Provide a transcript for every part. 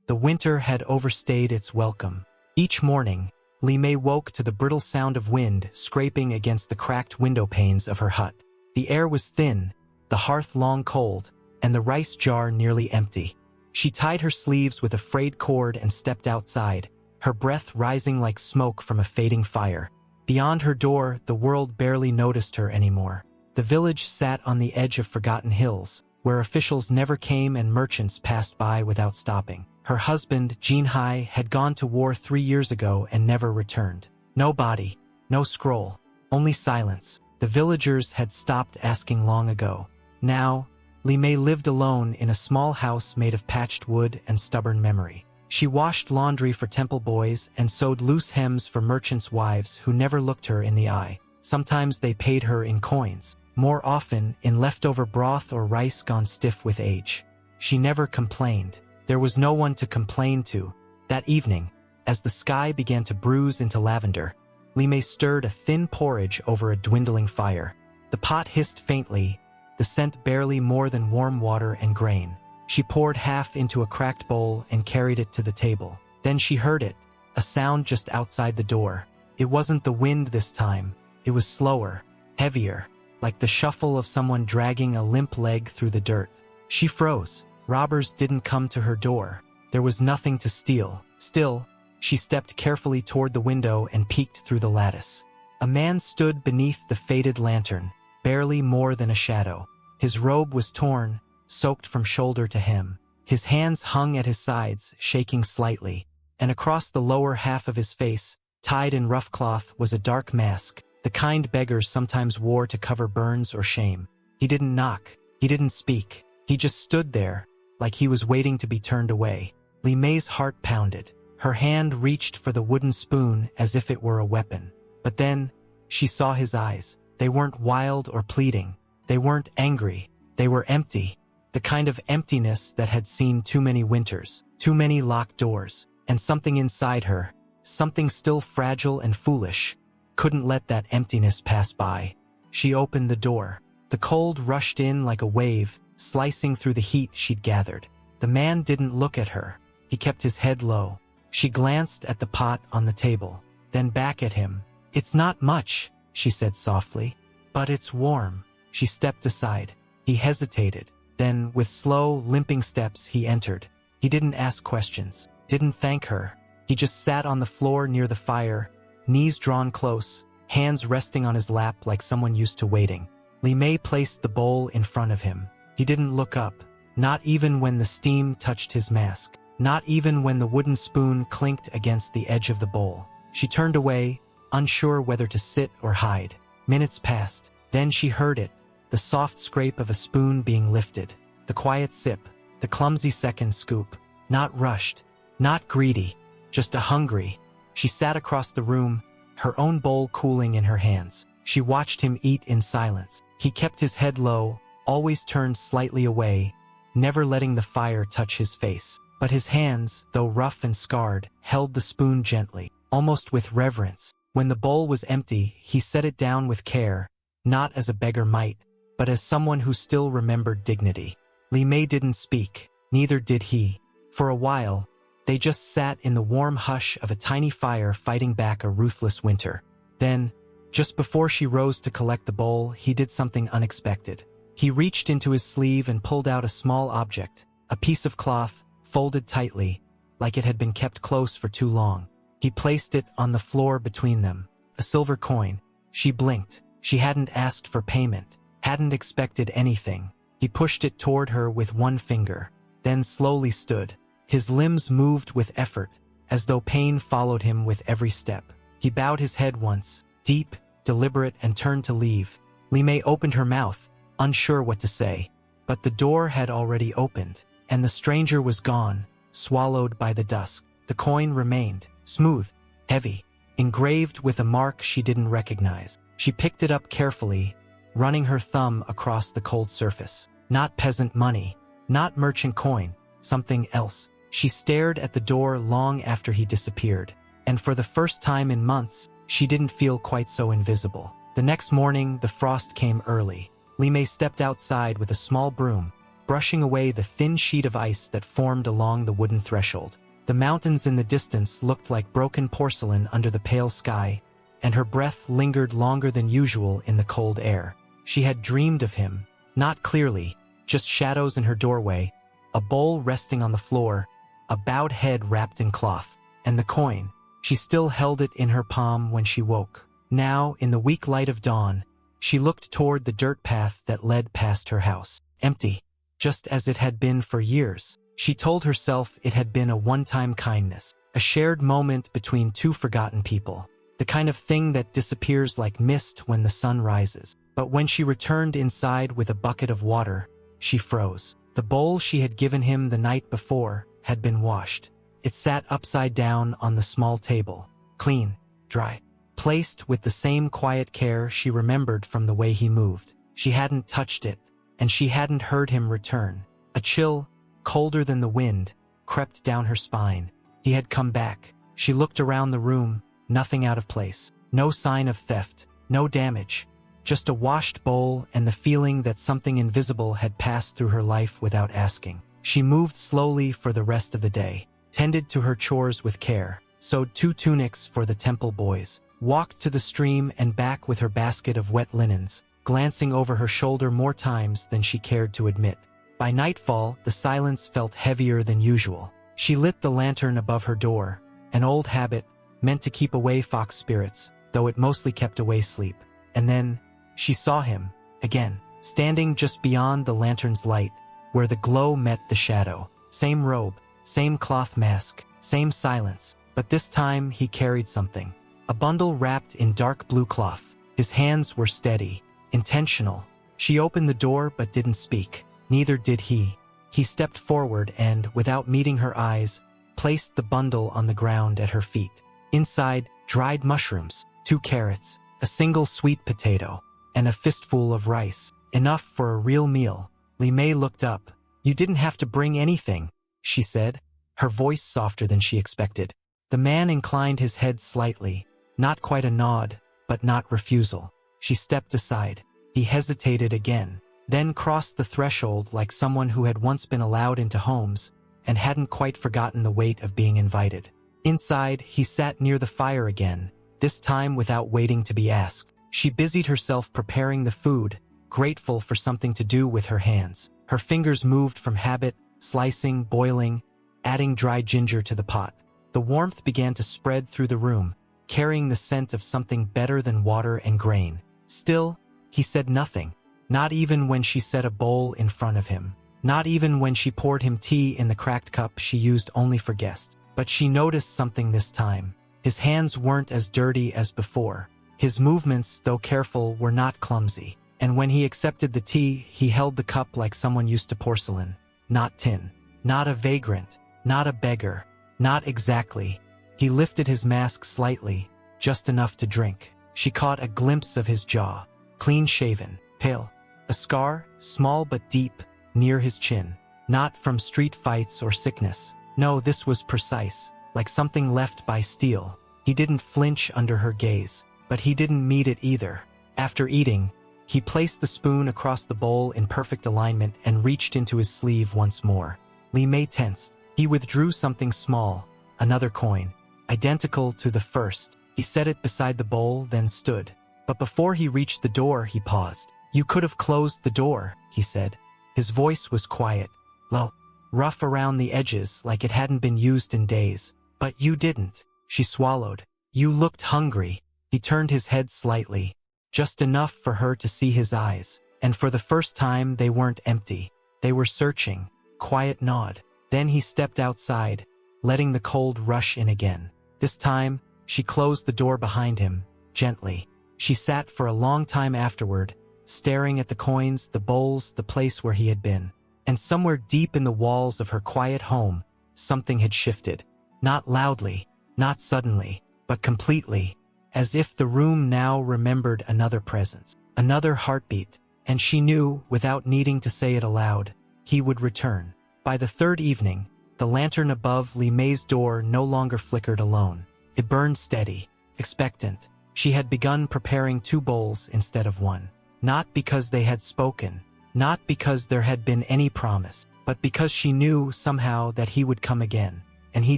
The winter had overstayed its welcome. Each morning, Lieme woke to the brittle sound of wind scraping against the cracked window panes of her hut. The air was thin, the hearth long cold, and the rice jar nearly empty. She tied her sleeves with a frayed cord and stepped outside, her breath rising like smoke from a fading fire. Beyond her door, the world barely noticed her anymore. The village sat on the edge of forgotten hills, where officials never came and merchants passed by without stopping. Her husband, Jinhai, had gone to war 3 years ago and never returned. No body, no scroll, only silence. The villagers had stopped asking long ago. Now, Lieme lived alone in a small house made of patched wood and stubborn memory. She washed laundry for temple boys and sewed loose hems for merchants' wives who never looked her in the eye. Sometimes they paid her in coins, more often in leftover broth or rice gone stiff with age. She never complained. There was no one to complain to. That evening, as the sky began to bruise into lavender, Lieme stirred a thin porridge over a dwindling fire. The pot hissed faintly, the scent barely more than warm water and grain. She poured half into a cracked bowl and carried it to the table. Then she heard it, a sound just outside the door. It wasn't the wind this time. It was slower, heavier, like the shuffle of someone dragging a limp leg through the dirt. She froze. Robbers didn't come to her door. There was nothing to steal. Still, she stepped carefully toward the window and peeked through the lattice. A man stood beneath the faded lantern, barely more than a shadow. His robe was torn, soaked from shoulder to hem. His hands hung at his sides, shaking slightly, and across the lower half of his face, tied in rough cloth, was a dark mask, the kind beggars sometimes wore to cover burns or shame. He didn't knock. He didn't speak. He just stood there, like he was waiting to be turned away. Lieme's heart pounded. Her hand reached for the wooden spoon as if it were a weapon. But then, she saw his eyes. They weren't wild or pleading. They weren't angry. They were empty. The kind of emptiness that had seen too many winters, too many locked doors. And something inside her, something still fragile and foolish, couldn't let that emptiness pass by. She opened the door. The cold rushed in like a wave, slicing through the heat she'd gathered. The man didn't look at her. He kept his head low. She glanced at the pot on the table, then back at him. "It's not much," she said softly, "but it's warm." She stepped aside. He hesitated. Then, with slow, limping steps, he entered. He didn't ask questions, didn't thank her. He just sat on the floor near the fire, knees drawn close, hands resting on his lap like someone used to waiting. Lieme placed the bowl in front of him. He didn't look up, not even when the steam touched his mask, not even when the wooden spoon clinked against the edge of the bowl. She turned away, unsure whether to sit or hide. Minutes passed. Then she heard it, the soft scrape of a spoon being lifted, the quiet sip, the clumsy second scoop. Not rushed, not greedy, just a hungry. She sat across the room, her own bowl cooling in her hands. She watched him eat in silence. He kept his head low, always turned slightly away, never letting the fire touch his face. But his hands, though rough and scarred, held the spoon gently, almost with reverence. When the bowl was empty, he set it down with care, not as a beggar might, but as someone who still remembered dignity. Lieme didn't speak, neither did he. For a while, they just sat in the warm hush of a tiny fire fighting back a ruthless winter. Then, just before she rose to collect the bowl, he did something unexpected. He reached into his sleeve and pulled out a small object, a piece of cloth, folded tightly, like it had been kept close for too long. He placed it on the floor between them, a silver coin. She blinked. She hadn't asked for payment, hadn't expected anything. He pushed it toward her with one finger, then slowly stood. His limbs moved with effort, as though pain followed him with every step. He bowed his head once, deep, deliberate, and turned to leave. Lieme opened her mouth, unsure what to say. But the door had already opened, and the stranger was gone, swallowed by the dusk. The coin remained, smooth, heavy, engraved with a mark she didn't recognize. She picked it up carefully, running her thumb across the cold surface. Not peasant money, not merchant coin, something else. She stared at the door long after he disappeared, and for the first time in months, she didn't feel quite so invisible. The next morning, the frost came early. Lieme stepped outside with a small broom, brushing away the thin sheet of ice that formed along the wooden threshold. The mountains in the distance looked like broken porcelain under the pale sky, and her breath lingered longer than usual in the cold air. She had dreamed of him, not clearly, just shadows in her doorway, a bowl resting on the floor, a bowed head wrapped in cloth, and the coin. She still held it in her palm when she woke. Now, in the weak light of dawn, she looked toward the dirt path that led past her house. Empty, just as it had been for years. She told herself it had been a one-time kindness, a shared moment between two forgotten people, the kind of thing that disappears like mist when the sun rises. But when she returned inside with a bucket of water, she froze. The bowl she had given him the night before had been washed. It sat upside down on the small table, clean, dry, placed with the same quiet care she remembered from the way he moved. She hadn't touched it, and she hadn't heard him return. A chill, colder than the wind, crept down her spine. He had come back. She looked around the room, nothing out of place. No sign of theft, no damage. Just a washed bowl and the feeling that something invisible had passed through her life without asking. She moved slowly for the rest of the day, tended to her chores with care, sewed 2 tunics for the temple boys, walked to the stream and back with her basket of wet linens, glancing over her shoulder more times than she cared to admit. By nightfall, the silence felt heavier than usual. She lit the lantern above her door, an old habit meant to keep away fox spirits, though it mostly kept away sleep. And then, she saw him, again, standing just beyond the lantern's light, where the glow met the shadow. Same robe, same cloth mask, same silence, but this time he carried something. A bundle wrapped in dark blue cloth. His hands were steady, intentional. She opened the door but didn't speak. Neither did he. He stepped forward and, without meeting her eyes, placed the bundle on the ground at her feet. Inside, dried mushrooms, 2 carrots, a single sweet potato, and a fistful of rice. Enough for a real meal. Lieme looked up. "You didn't have to bring anything," she said, her voice softer than she expected. The man inclined his head slightly, not quite a nod, but not refusal. She stepped aside. He hesitated again, then crossed the threshold like someone who had once been allowed into homes and hadn't quite forgotten the weight of being invited. Inside, he sat near the fire again, this time without waiting to be asked. She busied herself preparing the food, grateful for something to do with her hands. Her fingers moved from habit, slicing, boiling, adding dry ginger to the pot. The warmth began to spread through the room, carrying the scent of something better than water and grain. Still, he said nothing, not even when she set a bowl in front of him, not even when she poured him tea in the cracked cup she used only for guests. But she noticed something this time. His hands weren't as dirty as before. His movements, though careful, were not clumsy. And when he accepted the tea, he held the cup like someone used to porcelain, not tin. Not a vagrant, not a beggar, not exactly. He lifted his mask slightly, just enough to drink. She caught a glimpse of his jaw, clean-shaven, pale. A scar, small but deep, near his chin. Not from street fights or sickness. No, this was precise, like something left by steel. He didn't flinch under her gaze, but he didn't meet it either. After eating, he placed the spoon across the bowl in perfect alignment and reached into his sleeve once more. Lieme tensed. He withdrew something small, another coin, identical to the first. He set it beside the bowl, then stood. But before he reached the door, he paused. "You could have closed the door," he said. His voice was quiet, low, rough around the edges like it hadn't been used in days. "But you didn't." She swallowed. "You looked hungry." He turned his head slightly, just enough for her to see his eyes. And for the first time, they weren't empty. They were searching. Quiet nod. Then he stepped outside, letting the cold rush in again. This time, she closed the door behind him, gently. She sat for a long time afterward, staring at the coins, the bowls, the place where he had been. And somewhere deep in the walls of her quiet home, something had shifted. Not loudly, not suddenly, but completely, as if the room now remembered another presence, another heartbeat. And she knew, without needing to say it aloud, he would return. By the third evening, the lantern above Lieme's door no longer flickered alone. It burned steady, expectant. She had begun preparing 2 bowls instead of 1. Not because they had spoken, Not because there had been any promise, but because she knew somehow that he would come again. And he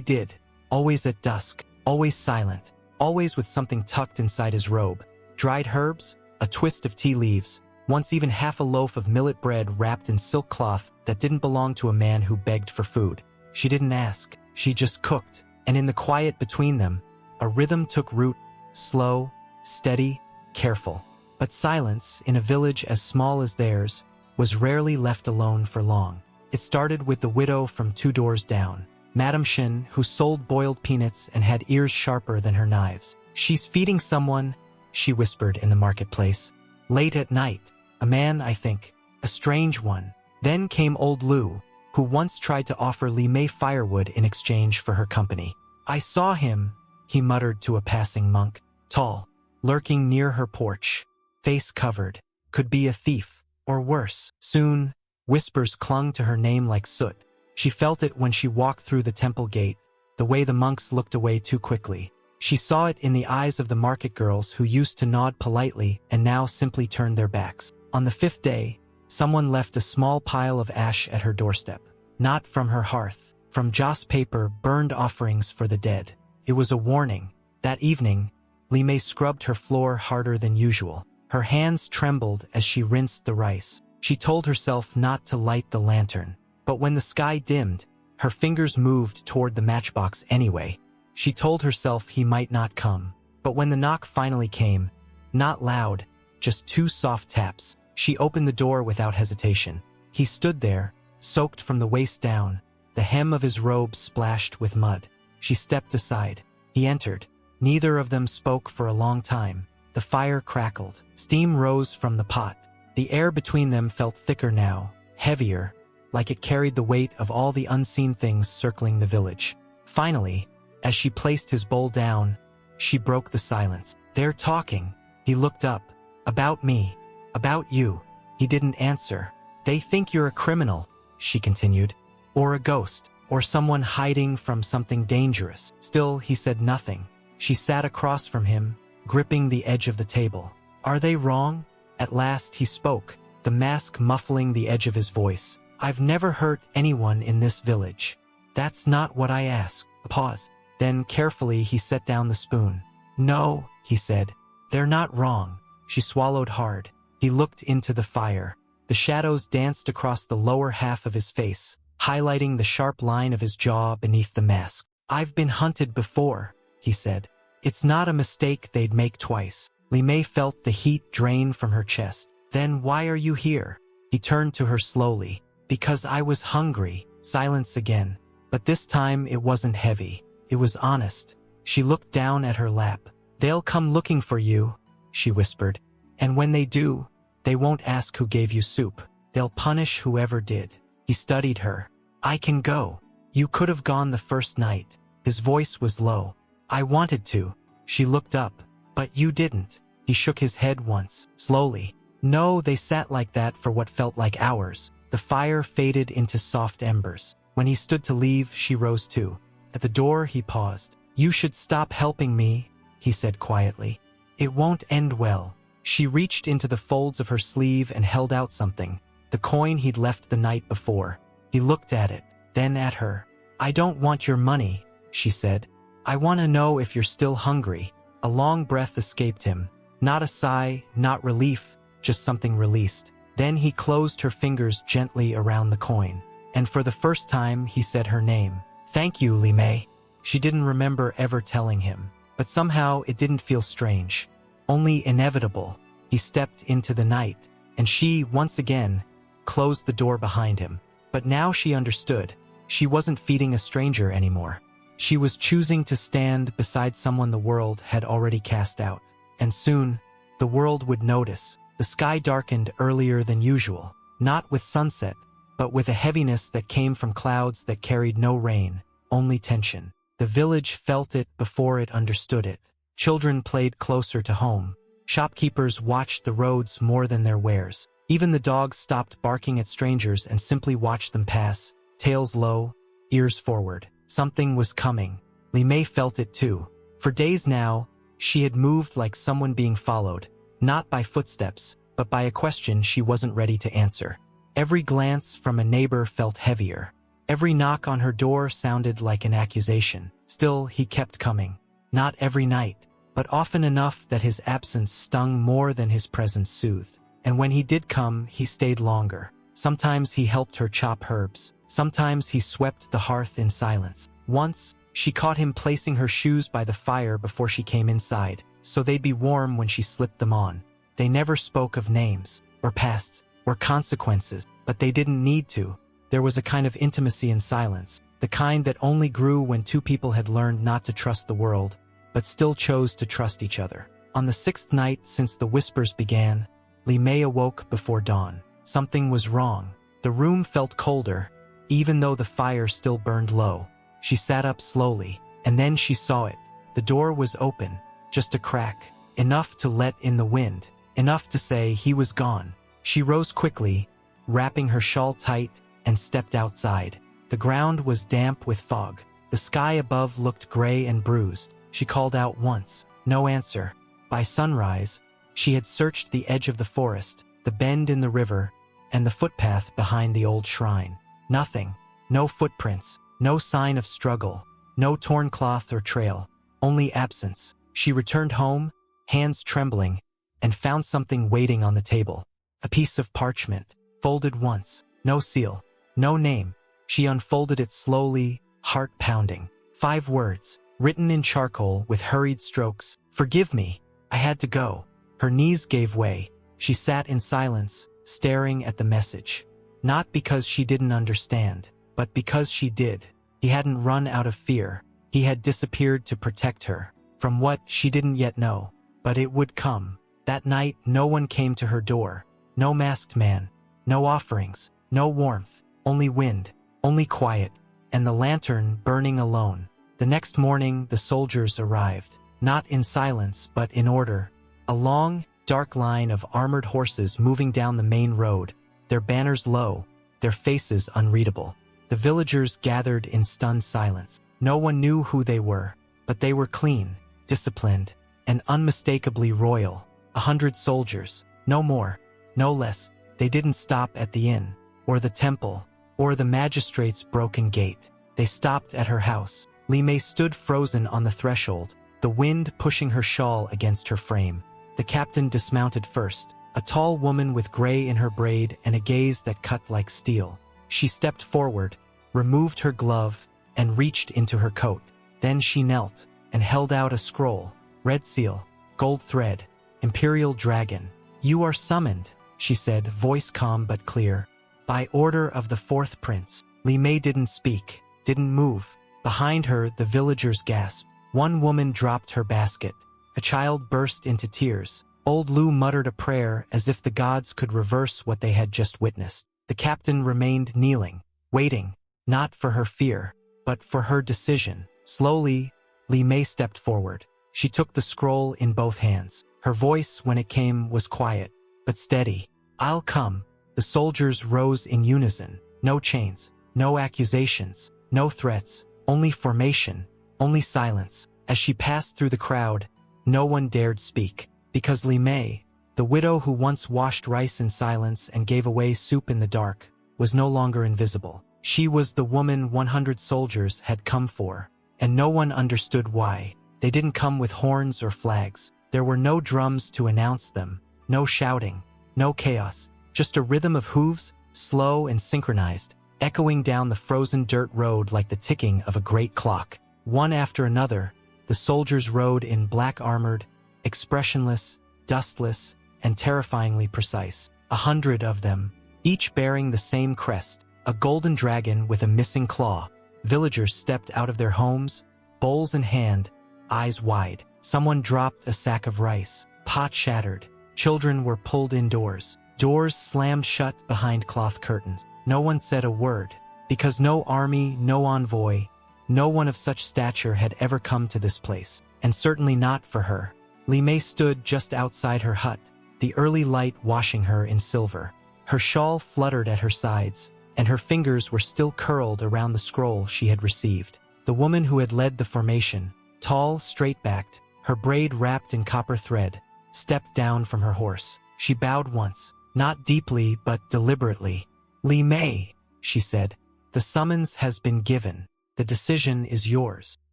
did. Always at dusk, always silent, always with something tucked inside his robe. Dried herbs, a twist of tea leaves, once even half a loaf of millet bread wrapped in silk cloth that didn't belong to a man who begged for food. She didn't ask, she just cooked. And in the quiet between them, a rhythm took root, slow, steady, careful. But silence, in a village as small as theirs, was rarely left alone for long. It started with the widow from 2 doors down, Madame Shin, who sold boiled peanuts and had ears sharper than her knives. "She's feeding someone," she whispered in the marketplace. "Late at night. A man, I think. A strange one." Then came old Lu, who once tried to offer Lieme firewood in exchange for her company. "I saw him," he muttered to a passing monk, "tall, lurking near her porch, face covered. Could be a thief, or worse." Soon, whispers clung to her name like soot. She felt it when she walked through the temple gate, the way the monks looked away too quickly. She saw it in the eyes of the market girls who used to nod politely and now simply turned their backs. On the 5th day, someone left a small pile of ash at her doorstep. Not from her hearth, from joss paper, burned offerings for the dead. It was a warning. That evening, Lieme scrubbed her floor harder than usual. Her hands trembled as she rinsed the rice. She told herself not to light the lantern. But when the sky dimmed, her fingers moved toward the matchbox anyway. She told herself he might not come. But when the knock finally came, not loud, just 2 soft taps, she opened the door without hesitation. He stood there, soaked from the waist down, the hem of his robe splashed with mud. She stepped aside. He entered. Neither of them spoke for a long time. The fire crackled. Steam rose from the pot. The air between them felt thicker now, heavier, like it carried the weight of all the unseen things circling the village. Finally, as she placed his bowl down, she broke the silence. "They're talking." He looked up. "About me. About you." He didn't answer. "They think you're a criminal," she continued. "Or a ghost. Or someone hiding from something dangerous." Still, he said nothing. She sat across from him, gripping the edge of the table. "Are they wrong?" At last he spoke, the mask muffling the edge of his voice. "I've never hurt anyone in this village." "That's not what I asked." A pause. Then carefully he set down the spoon. "No," he said. "They're not wrong." She swallowed hard. He looked into the fire. The shadows danced across the lower half of his face, highlighting the sharp line of his jaw beneath the mask. "I've been hunted before," he said. "It's not a mistake they'd make twice." Lieme felt the heat drain from her chest. "Then why are you here?" He turned to her slowly. "Because I was hungry." Silence again. But this time it wasn't heavy. It was honest. She looked down at her lap. "They'll come looking for you," she whispered. "And when they do, they won't ask who gave you soup. They'll punish whoever did." He studied her. "I can go. You could have gone the first night." His voice was low. "I wanted to." She looked up. "But you didn't." He shook his head once, slowly. "No, they sat like that for what felt like hours." The fire faded into soft embers. When he stood to leave, she rose too. At the door, he paused. "You should stop helping me," he said quietly. "It won't end well." She reached into the folds of her sleeve and held out something, the coin he'd left the night before. He looked at it, then at her. "I don't want your money," she said. "I want to know if you're still hungry." A long breath escaped him. Not a sigh, not relief, just something released. Then he closed her fingers gently around the coin. And for the first time, he said her name. "Thank you, Lieme." She didn't remember ever telling him. But somehow it didn't feel strange. Only inevitable. He stepped into the night. And she, once again, closed the door behind him. But now she understood. She wasn't feeding a stranger anymore. She was choosing to stand beside someone the world had already cast out. And soon, the world would notice. The sky darkened earlier than usual, not with sunset, but with a heaviness that came from clouds that carried no rain, only tension. The village felt it before it understood it. Children played closer to home. Shopkeepers watched the roads more than their wares. Even the dogs stopped barking at strangers and simply watched them pass, tails low, ears forward. Something was coming. Lieme felt it too. For days now, she had moved like someone being followed, not by footsteps, but by a question she wasn't ready to answer. Every glance from a neighbor felt heavier. Every knock on her door sounded like an accusation. Still, he kept coming. Not every night, but often enough that his absence stung more than his presence soothed. And when he did come, he stayed longer. Sometimes he helped her chop herbs. Sometimes he swept the hearth in silence. Once, she caught him placing her shoes by the fire before she came inside, so they'd be warm when she slipped them on. They never spoke of names, or pasts, or consequences, but they didn't need to. There was a kind of intimacy in silence, the kind that only grew when two people had learned not to trust the world, but still chose to trust each other. On the 6th night since the whispers began, Lieme awoke before dawn. Something was wrong. The room felt colder, even though the fire still burned low. She sat up slowly, and then she saw it. The door was open, just a crack, enough to let in the wind, enough to say he was gone. She rose quickly, wrapping her shawl tight, and stepped outside. The ground was damp with fog. The sky above looked gray and bruised. She called out once. No answer. By sunrise, she had searched the edge of the forest, the bend in the river, and the footpath behind the old shrine. Nothing. No footprints. No sign of struggle. No torn cloth or trail. Only absence. She returned home, hands trembling, and found something waiting on the table. A piece of parchment, folded once. No seal. No name. She unfolded it slowly, heart pounding. 5 words, written in charcoal with hurried strokes. Forgive me. I had to go. Her knees gave way. She sat in silence, staring at the message. Not because she didn't understand, but because she did. He hadn't run out of fear. He had disappeared to protect her from what she didn't yet know. But it would come. That night, no one came to her door. No masked man. No offerings. No warmth. Only wind. Only quiet. And the lantern burning alone. The next morning, the soldiers arrived. Not in silence, but in order. A long, dark line of armored horses moving down the main road, their banners low, their faces unreadable. The villagers gathered in stunned silence. No one knew who they were, but they were clean, disciplined, and unmistakably royal. 100 soldiers, no more, no less. They didn't stop at the inn, or the temple, or the magistrate's broken gate. They stopped at her house. Lieme stood frozen on the threshold, the wind pushing her shawl against her frame. The captain dismounted first, a tall woman with gray in her braid and a gaze that cut like steel. She stepped forward, removed her glove, and reached into her coat. Then she knelt and held out a scroll. Red seal, gold thread, imperial dragon. You are summoned, she said, voice calm but clear. By order of the 4th prince. Lieme didn't speak, didn't move. Behind her, the villagers gasped. One woman dropped her basket. A child burst into tears. Old Lou muttered a prayer as if the gods could reverse what they had just witnessed. The captain remained kneeling, waiting, not for her fear, but for her decision. Slowly, Lieme stepped forward. She took the scroll in both hands. Her voice, when it came, was quiet, but steady. I'll come. The soldiers rose in unison. No chains, no accusations, no threats, only formation, only silence. As she passed through the crowd, no one dared speak, because Lieme, the widow who once washed rice in silence and gave away soup in the dark, was no longer invisible. She was the woman 100 soldiers had come for, and no one understood why. They didn't come with horns or flags. There were no drums to announce them, no shouting, no chaos, just a rhythm of hooves, slow and synchronized, echoing down the frozen dirt road like the ticking of a great clock. One after another, the soldiers rode in black armored, expressionless, dustless, and terrifyingly precise. 100 of them, each bearing the same crest, a golden dragon with a missing claw. Villagers stepped out of their homes, bowls in hand, eyes wide. Someone dropped a sack of rice. Pot shattered. Children were pulled indoors. Doors slammed shut behind cloth curtains. No one said a word, because no army, no envoy, no one of such stature had ever come to this place, and certainly not for her. Lieme stood just outside her hut, the early light washing her in silver. Her shawl fluttered at her sides, and her fingers were still curled around the scroll she had received. The woman who had led the formation, tall, straight-backed, her braid wrapped in copper thread, stepped down from her horse. She bowed once, not deeply but deliberately, Lieme, she said. The summons has been given. The decision is yours.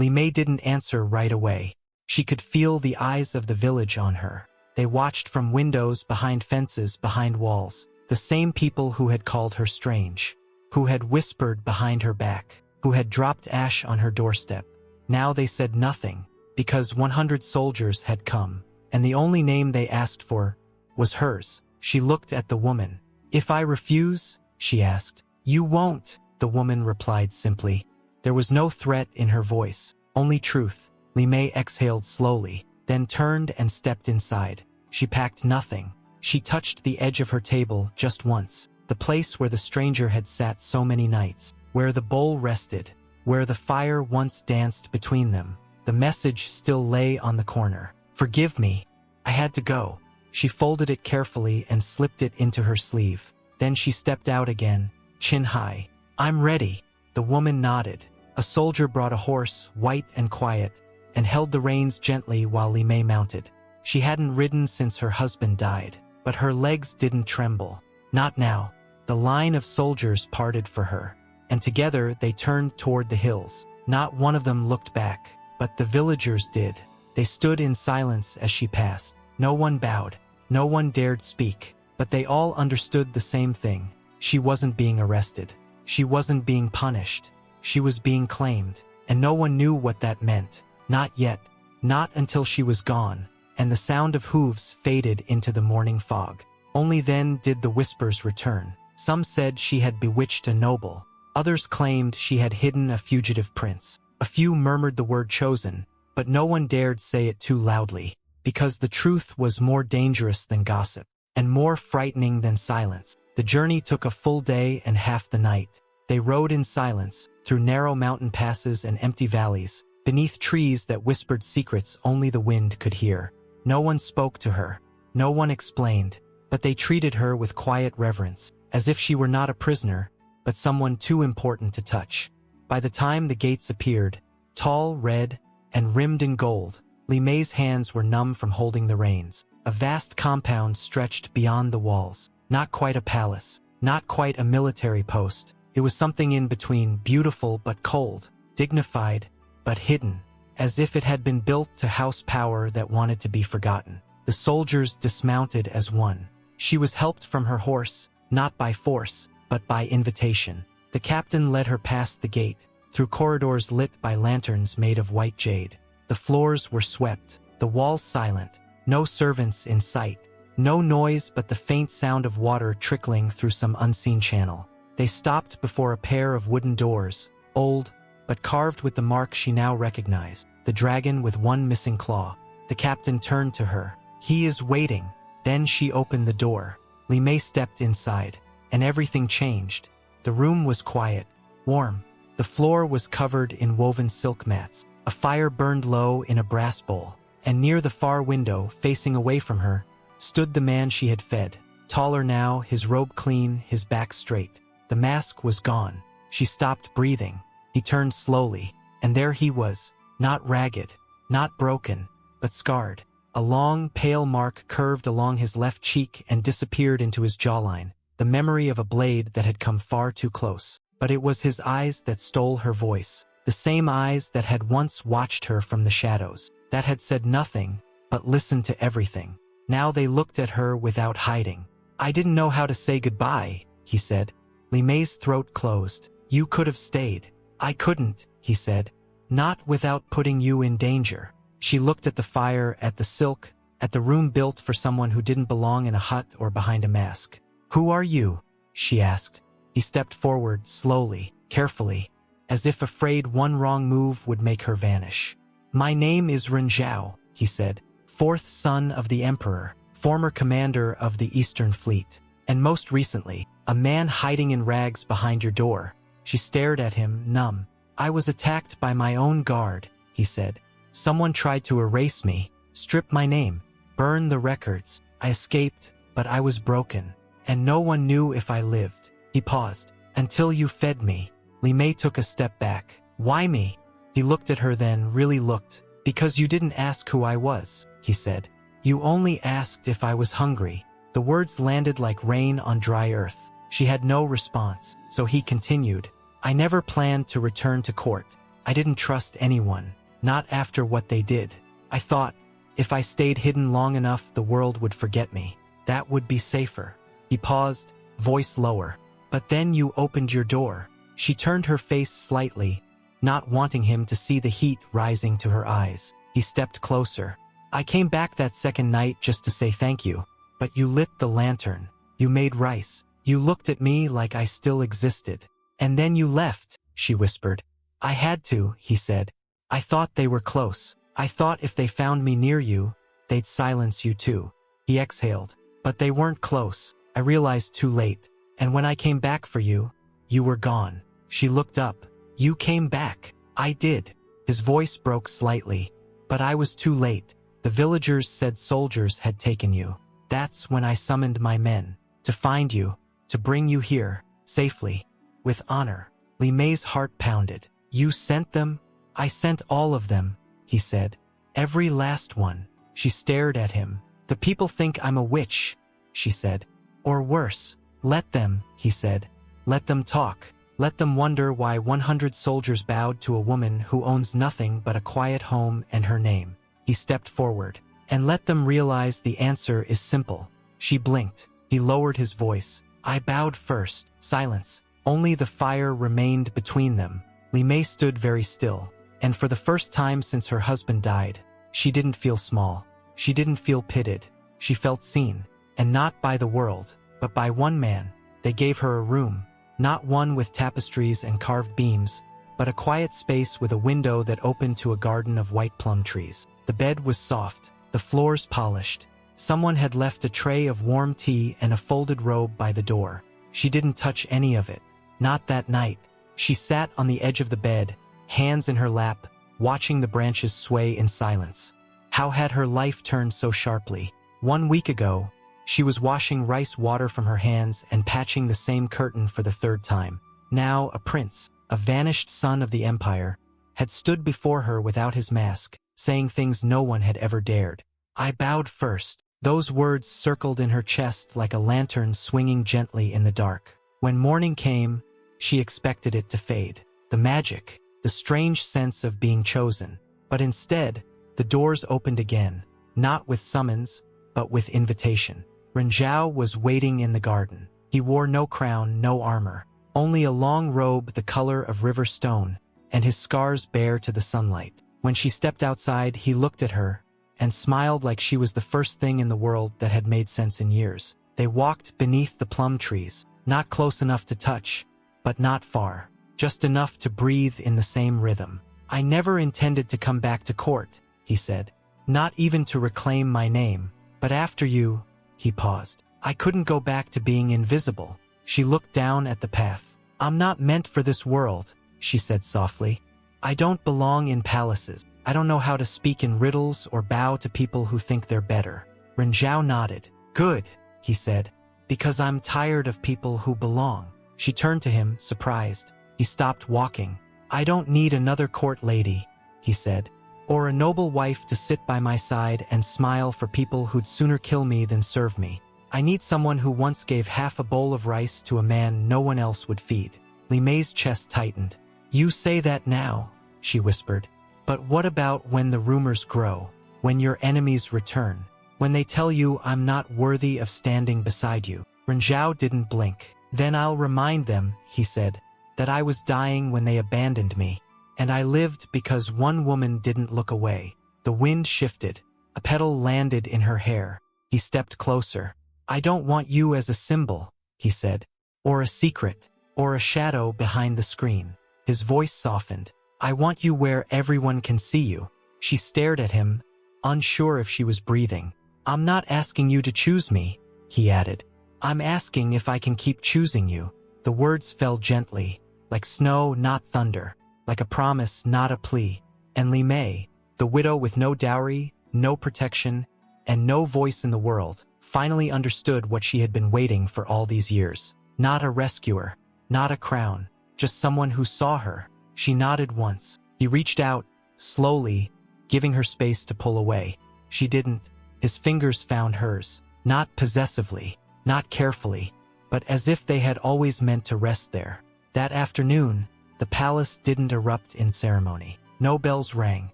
Lieme didn't answer right away. She could feel the eyes of the village on her. They watched from windows, behind fences, behind walls. The same people who had called her strange, who had whispered behind her back, who had dropped ash on her doorstep. Now they said nothing, because 100 soldiers had come, and the only name they asked for was hers. She looked at the woman. "If I refuse?" she asked. "You won't," the woman replied simply. There was no threat in her voice, only truth. Lieme exhaled slowly, then turned and stepped inside. She packed nothing. She touched the edge of her table just once, the place where the stranger had sat so many nights, where the bowl rested, where the fire once danced between them. The message still lay on the corner. "Forgive me. I had to go." She folded it carefully and slipped it into her sleeve. Then she stepped out again, chin high. "I'm ready." The woman nodded. A soldier brought a horse, white and quiet, and held the reins gently while Lieme mounted. She hadn't ridden since her husband died, but her legs didn't tremble. Not now. The line of soldiers parted for her, and together they turned toward the hills. Not one of them looked back, but the villagers did. They stood in silence as she passed. No one bowed. No one dared speak, but they all understood the same thing. She wasn't being arrested. She wasn't being punished. She was being claimed, and no one knew what that meant. Not yet. Not until she was gone, and the sound of hooves faded into the morning fog. Only then did the whispers return. Some said she had bewitched a noble. Others claimed she had hidden a fugitive prince. A few murmured the word chosen, but no one dared say it too loudly, because the truth was more dangerous than gossip, and more frightening than silence. The journey took a full day and half the night. They rode in silence, through narrow mountain passes and empty valleys, beneath trees that whispered secrets only the wind could hear. No one spoke to her. No one explained, but they treated her with quiet reverence, as if she were not a prisoner, but someone too important to touch. By the time the gates appeared, tall, red, and rimmed in gold, Lieme's hands were numb from holding the reins. A vast compound stretched beyond the walls. Not quite a palace, not quite a military post. It was something in between, beautiful but cold, dignified but hidden, as if it had been built to house power that wanted to be forgotten. The soldiers dismounted as one. She was helped from her horse, not by force, but by invitation. The captain led her past the gate, through corridors lit by lanterns made of white jade. The floors were swept, the walls silent, no servants in sight, no noise but the faint sound of water trickling through some unseen channel. They stopped before a pair of wooden doors, old, but carved with the mark she now recognized, the dragon with one missing claw. The captain turned to her. "He is waiting." Then she opened the door. Lieme stepped inside, and everything changed. The room was quiet, warm. The floor was covered in woven silk mats. A fire burned low in a brass bowl, and near the far window, facing away from her, stood the man she had fed. Taller now, his robe clean, his back straight. The mask was gone. She stopped breathing. He turned slowly, and there he was, not ragged, not broken, but scarred. A long, pale mark curved along his left cheek and disappeared into his jawline, the memory of a blade that had come far too close. But it was his eyes that stole her voice, the same eyes that had once watched her from the shadows, that had said nothing, but listened to everything. Now they looked at her without hiding. "I didn't know how to say goodbye," he said. Lieme's throat closed. "You could have stayed." "I couldn't," he said. "Not without putting you in danger." She looked at the fire, at the silk, at the room built for someone who didn't belong in a hut or behind a mask. "Who are you?" she asked. He stepped forward, slowly, carefully, as if afraid one wrong move would make her vanish. "My name is Renjiao," he said, "fourth son of the emperor, former commander of the Eastern Fleet, and most recently, a man hiding in rags behind your door." She stared at him, numb. "I was attacked by my own guard," he said. "Someone tried to erase me, strip my name, burn the records. I escaped, but I was broken, and no one knew if I lived." He paused. "Until you fed me." Lieme took a step back. "Why me?" He looked at her then, really looked. "Because you didn't ask who I was," he said. "You only asked if I was hungry." The words landed like rain on dry earth. She had no response, so he continued. I never planned to return to court. I didn't trust anyone, not after what they did. I thought, if I stayed hidden long enough, the world would forget me. That would be safer. He paused, voice lower. But then you opened your door. She turned her face slightly, not wanting him to see the heat rising to her eyes. He stepped closer. I came back that second night just to say thank you. But you lit the lantern. You made rice. You looked at me like I still existed. And then you left, she whispered. I had to, he said. I thought they were close. I thought if they found me near you, they'd silence you too. He exhaled. But they weren't close. I realized too late. And when I came back for you, you were gone. She looked up. You came back. I did. His voice broke slightly. But I was too late. The villagers said soldiers had taken you. That's when I summoned my men. To find you. To bring you here. Safely. With honor. Lieme's heart pounded. You sent them? I sent all of them, he said. Every last one. She stared at him. The people think I'm a witch, she said. Or worse. Let them, he said. Let them talk. Let them wonder why 100 soldiers bowed to a woman who owns nothing but a quiet home and her name. He stepped forward. And let them realize the answer is simple. She blinked. He lowered his voice. I bowed first. Silence. Only the fire remained between them. Lieme stood very still. And for the first time since her husband died, she didn't feel small. She didn't feel pitied. She felt seen. And not by the world, but by one man. They gave her a room. Not one with tapestries and carved beams, but a quiet space with a window that opened to a garden of white plum trees. The bed was soft, the floors polished. Someone had left a tray of warm tea and a folded robe by the door. She didn't touch any of it. Not that night. She sat on the edge of the bed, hands in her lap, watching the branches sway in silence. How had her life turned so sharply? 1 week ago, she was washing rice water from her hands and patching the same curtain for the third time. Now a prince, a vanished son of the empire, had stood before her without his mask, saying things no one had ever dared. I bowed first. Those words circled in her chest like a lantern swinging gently in the dark. When morning came, she expected it to fade. The magic, the strange sense of being chosen. But instead, the doors opened again, not with summons, but with invitation. Renjiao was waiting in the garden. He wore no crown, no armor, only a long robe the color of river stone, and his scars bare to the sunlight. When she stepped outside, he looked at her and smiled like she was the first thing in the world that had made sense in years. They walked beneath the plum trees, not close enough to touch, but not far, just enough to breathe in the same rhythm. I never intended to come back to court, he said, not even to reclaim my name, but after you, he paused. I couldn't go back to being invisible. She looked down at the path. I'm not meant for this world, she said softly. I don't belong in palaces. I don't know how to speak in riddles or bow to people who think they're better. Renjiao nodded. Good, he said, because I'm tired of people who belong. She turned to him, surprised. He stopped walking. I don't need another court lady, he said, or a noble wife to sit by my side and smile for people who'd sooner kill me than serve me. I need someone who once gave half a bowl of rice to a man no one else would feed. Lieme's chest tightened. You say that now, she whispered. But what about when the rumors grow? When your enemies return? When they tell you I'm not worthy of standing beside you? Renjiao didn't blink. Then I'll remind them, he said, that I was dying when they abandoned me. And I lived because one woman didn't look away. The wind shifted. A petal landed in her hair. He stepped closer. I don't want you as a symbol, he said, or a secret, or a shadow behind the screen. His voice softened. I want you where everyone can see you. She stared at him, unsure if she was breathing. I'm not asking you to choose me, he added. I'm asking if I can keep choosing you. The words fell gently, like snow, not thunder, like a promise, not a plea. And Lieme, the widow with no dowry, no protection, and no voice in the world, finally understood what she had been waiting for all these years. Not a rescuer, not a crown, just someone who saw her. She nodded once. He reached out, slowly, giving her space to pull away. She didn't. His fingers found hers, not possessively, not carefully, but as if they had always meant to rest there. That afternoon, the palace didn't erupt in ceremony. No bells rang,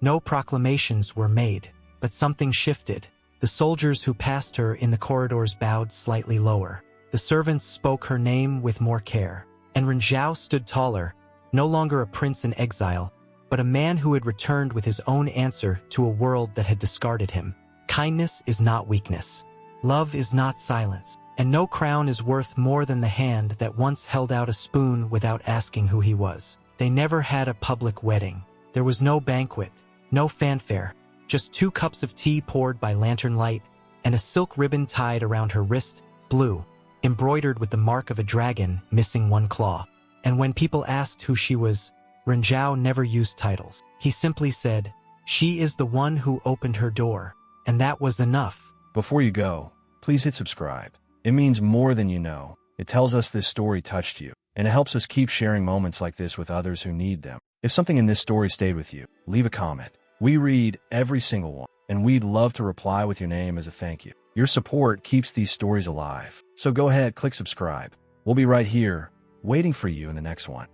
no proclamations were made, but something shifted. The soldiers who passed her in the corridors bowed slightly lower. The servants spoke her name with more care, and Ren Zhao stood taller, no longer a prince in exile, but a man who had returned with his own answer to a world that had discarded him. Kindness is not weakness. Love is not silence. And no crown is worth more than the hand that once held out a spoon without asking who he was. They never had a public wedding. There was no banquet, no fanfare, just 2 cups of tea poured by lantern light, and a silk ribbon tied around her wrist, blue, embroidered with the mark of a dragon missing 1 claw. And when people asked who she was, Ren Zhao never used titles. He simply said, "She is the one who opened her door." And that was enough. Before you go, please hit subscribe. It means more than you know. It tells us this story touched you, and it helps us keep sharing moments like this with others who need them. If something in this story stayed with you, leave a comment. We read every single one, and we'd love to reply with your name as a thank you. Your support keeps these stories alive. So go ahead, click subscribe. We'll be right here, waiting for you in the next one.